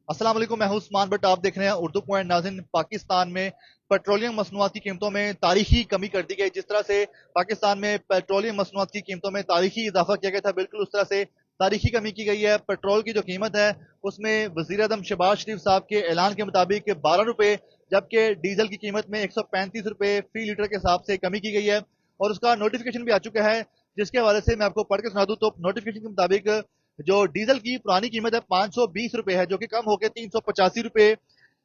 अस्सलाम वालेकुम, मैं हूं उस्मान बट आप देख रहे हैं उर्दू पॉइंट। नाज़रीन, पाकिस्तान में पेट्रोलियम मसनूआत की कीमतों में तारीखी कमी कर दी गई। जिस तरह से पाकिस्तान में पेट्रोलियम मसनूआत की कीमतों में तारीखी इजाफा किया गया था, बिल्कुल उस तरह से तारीखी कमी की गई है। पेट्रोल की जो कीमत है उसमें वज़ीर आज़म शहबाज शरीफ साहब के ऐलान के मुताबिक 12 रुपए, जबकि डीजल की कीमत में 135 रुपए फी लीटर के हिसाब से कमी की गई है। और उसका नोटिफिकेशन भी आ चुका है, जिसके हवाले से मैं आपको पढ़ के सुना दूं। तो नोटिफिकेशन के मुताबिक जो डीजल की पुरानी कीमत है 520 रुपए है, जो कि कम होकर 385 रुपए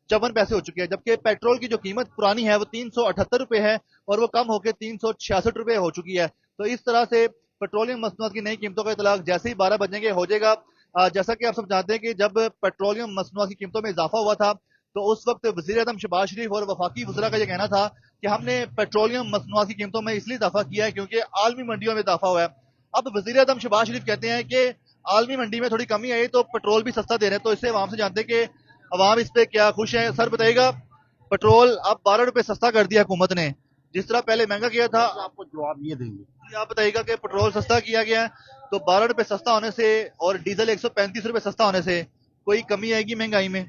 54 पैसे हो चुकी है। जबकि पेट्रोल की जो कीमत पुरानी है वो 378 रुपए है और वो कम होकर 366 रुपए हो चुकी है। तो इस तरह से पेट्रोलियम मसनूआत की नई कीमतों का इतलाक जैसे ही 12 बजेंगे हो जाएगा। जैसा कि आप सब जानते हैं कि जब पेट्रोलियम मसनूआत की कीमतों में इजाफा हुआ था, तो उस वक्त वजीर आजम शहबाज शरीफ और वफाकी वज़रा का यह कहना था कि हमने पेट्रोलियम मसनूआत की कीमतों में इसलिए इजाफा किया है क्योंकि आलमी मंडियों में इजाफा हुआ है। अब वजीर आजम शहबाज शरीफ कहते हैं कि आलमी मंडी में थोड़ी कमी आई तो पेट्रोल भी सस्ता दे रहे हैं। तो इससे आवाम से जानते हैं कि अवाम इस पे क्या खुश है। सर बताइएगा, पेट्रोल अब 12 रुपए सस्ता कर दिया हुकूमत ने, जिस तरह पहले महंगा किया था। आपको जवाब ये देंगे। आप बताइएगा कि पेट्रोल सस्ता किया गया है, तो 12 रुपए सस्ता होने से और डीजल 135 रुपए सस्ता होने से कोई कमी आएगी महंगाई में?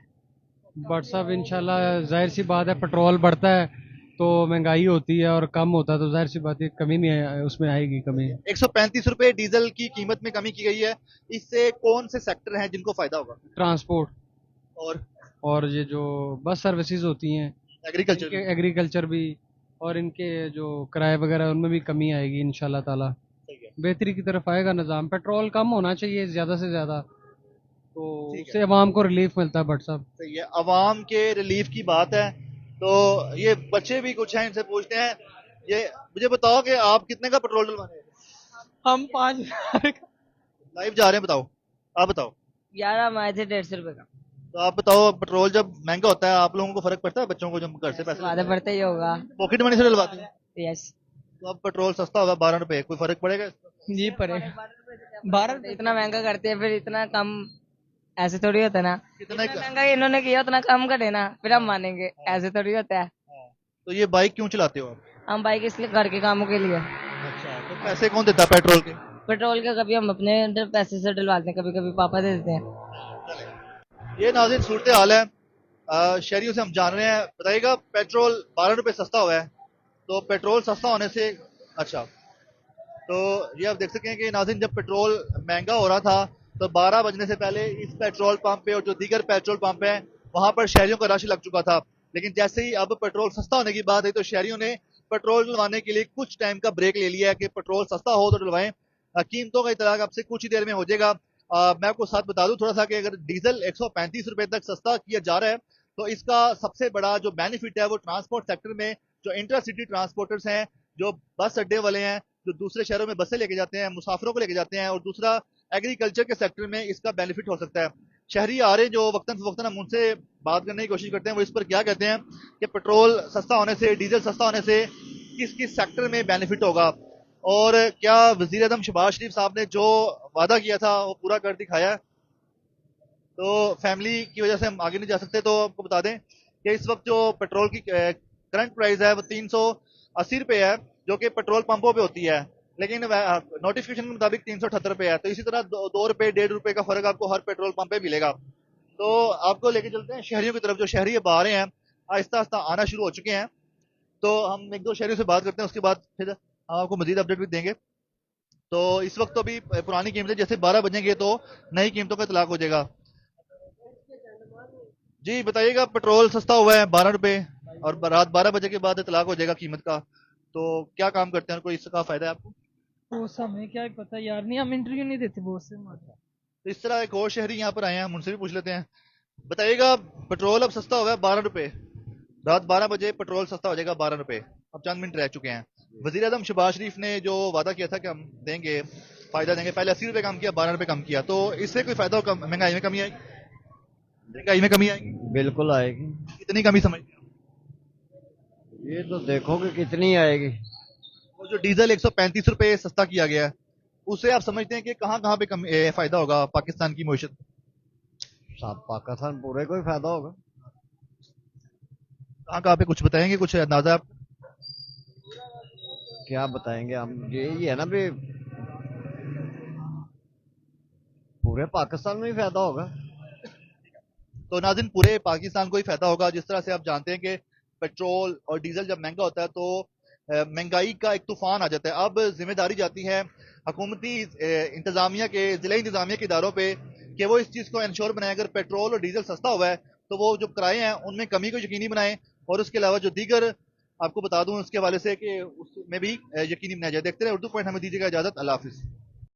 बट साहब इंशाल्लाह जाहिर सी बात है, पेट्रोल बढ़ता है तो महंगाई होती है, और कम होता है तो जाहिर सी बात है कमी नहीं उसमें आएगी कमी। 135 रुपए डीजल की कीमत में कमी की गई है। इससे कौन से सेक्टर हैं जिनको फायदा होगा? ट्रांसपोर्ट और और ये जो बस सर्विसेज होती हैं, एग्रीकल्चर इनके भी? एग्रीकल्चर भी, और इनके जो किराए वगैरह उनमें भी कमी आएगी इंशाल्लाह ताला। सही है। बेहतरी की तरफ आएगा निज़ाम, पेट्रोल कम होना चाहिए ज़्यादा से ज़्यादा, तो ठीक है। उससे अवाम को रिलीफ मिलता है बट साहब। सही है, अवाम के रिलीफ की बात है। तो ये बच्चे भी कुछ हैं, इनसे पूछते हैं। ये मुझे बताओ कि आप कितने का पेट्रोल डलवाने हैं? हम 5 लाइव जा रहे हैं, बताओ। आप बताओ। 11 हम आए थे 150 रुपए का। तो आप बताओ, पेट्रोल जब महंगा होता है आप लोगों को फर्क पड़ता है? बच्चों को जब घर से पैसे वादा देते हैं पड़ता ही होगा। पॉकेट मनी से डलवाते हैं, यस। तो अब पेट्रोल सस्ता होगा 12 रुपए, कोई फर्क पड़ेगा इसका? जी पड़ेगा। 12 रुपए इतना महंगा करते हैं फिर इतना कम, ऐसे थोड़ी होता है ना। कितना जितना महंगा इन्होंने किया उतना कम करे ना, फिर हम मानेंगे, ऐसे थोड़ी होता है। हाँ। तो ये बाइक क्यों चलाते हो आप? हम बाइक इसलिए घर के कामों के लिए। अच्छा, तो पैसे कौन देता है पेट्रोल के? पेट्रोल के कभी हम अपने पैसे से डलवाते हैं, कभी कभी पापा दे देते हैं। ये नाज़रीन सूरत हाल है। शहरियों से हम जान रहे हैं। बताइएगा, पेट्रोल 12 रुपए सस्ता हुआ है, तो पेट्रोल सस्ता होने से, अच्छा, तो ये आप देख सकते हैं कि नाज़रीन जब पेट्रोल महंगा हो रहा था तो 12 बजने से पहले इस पेट्रोल पंप पे और जो दीगर पेट्रोल पंप है वहां पर शहरियों का रश लग चुका था। लेकिन जैसे ही अब पेट्रोल सस्ता होने की बात है तो शहरियों ने पेट्रोल डलवाने के लिए कुछ टाइम का ब्रेक ले लिया है कि पेट्रोल सस्ता हो तो डलवाएं। कीमतों का इतलाक अब से कुछ ही देर में हो जाएगा। मैं आपको साथ बता दूं थोड़ा सा कि अगर डीजल 135 रुपए तक सस्ता किया जा रहा है तो इसका सबसे बड़ा जो बेनिफिट है वो ट्रांसपोर्ट सेक्टर में जो इंटर सिटी ट्रांसपोर्टर्स हैं, जो बस अड्डे वाले हैं, जो दूसरे शहरों में बसें लेके जाते हैं, मुसाफिरों को लेके जाते हैं, और दूसरा एग्रीकल्चर के सेक्टर में इसका बेनिफिट हो सकता है। शहरी आ रहे जो वक्तन फवक्तन हम उनसे बात करने की कोशिश करते हैं, वो इस पर क्या कहते हैं कि पेट्रोल सस्ता होने से, डीजल सस्ता होने से किस किस सेक्टर में बेनिफिट होगा, और क्या वजीर आजम शहबाज शरीफ साहब ने जो वादा किया था वो पूरा कर दिखाया है। तो फैमिली की वजह से हम आगे नहीं जा सकते, तो आपको बता दें कि इस वक्त जो पेट्रोल की करंट प्राइस है वो 380 रुपए है, जो कि पेट्रोल पंपों पे होती है। लेकिन नोटिफिकेशन के मुताबिक 378 रुपए है। तो इसी तरह 2 रुपए 1.5 रुपए का फर्क आपको हर पेट्रोल पंप पे मिलेगा। तो आपको लेके चलते हैं शहरियों की तरफ। जो शहरी अब आ रहे हैं, आहिस्ता आहिस्ता आना शुरू हो चुके हैं। तो हम एक दो शहरियों से बात करते हैं, उसके बाद फिर हम आपको मजीद अपडेट भी देंगे। तो इस वक्त तो अभी पुरानी कीमतें, जैसे 12 बजेंगे तो नई कीमतों का इतलाक हो जाएगा। जी बताइएगा, पेट्रोल सस्ता हुआ है 12 रुपए, और रात 12 बजे के बाद इतलाक हो जाएगा कीमत का, तो क्या काम करते हैं, कोई इसका फायदा है आपको? बॉस हमें क्या पता यार, नहीं हम इंटरव्यू नहीं देते बॉस से हमारे। तो इस तरह एक और शहरी यहाँ पर आए हैं, हम उनसे भी पूछ लेते हैं। बताइएगा, पेट्रोल अब सस्ता हुआ है 12 रुपए, रात 12 बजे पेट्रोल सस्ता हो जाएगा 12 रुपए। अब चंद मिनट रह चुके हैं। वजीर आजम शहबाज शरीफ ने जो वादा किया था कि हम देंगे, फायदा देंगे, पहले 80 रुपए कम किया, 12 रुपए कम किया, तो इससे कोई फायदा होगा? महंगाई में कमी आएगी? महंगाई में कमी आएगी? बिल्कुल आएगी। कितनी कमी समझते हैं? ये तो देखोगे कितनी आएगी। वो जो डीजल 135 रुपए सस्ता किया गया है, उससे आप समझते हैं कि कहाँ कहाँ पे फायदा होगा पाकिस्तान की मीशत? सब पाकिस्तान पूरे को ही फायदा होगा। कहाँ कहाँ पे कुछ बताएंगे, कुछ अंदाजा आप? क्या बताएंगे हम, यही है ना भी, पूरे पाकिस्तान में ही फायदा होगा। तो नाज़रीन पूरे पाकिस्तान को ही फायदा होगा। जिस तरह से आप जानते हैं कि पेट्रोल और डीजल जब महंगा होता है तो महंगाई का एक तूफान आ जाता है। अब जिम्मेदारी जाती है हुकूमती इंतजामिया के, जिला इंतजामिया के इदारों पे कि वो इस चीज़ को इंश्योर बनाए अगर पेट्रोल और डीजल सस्ता हुआ है तो वो जो किराए हैं उनमें कमी को यकीनी बनाएं, और उसके अलावा जो दीगर आपको बता दूं उसके हवाले से कि उसमें भी यकीनी बनाया जाए। देखते रहे उर्दू पॉइंट, हमें दीजिएगा इजाजत। अल्लाह हाफिज़।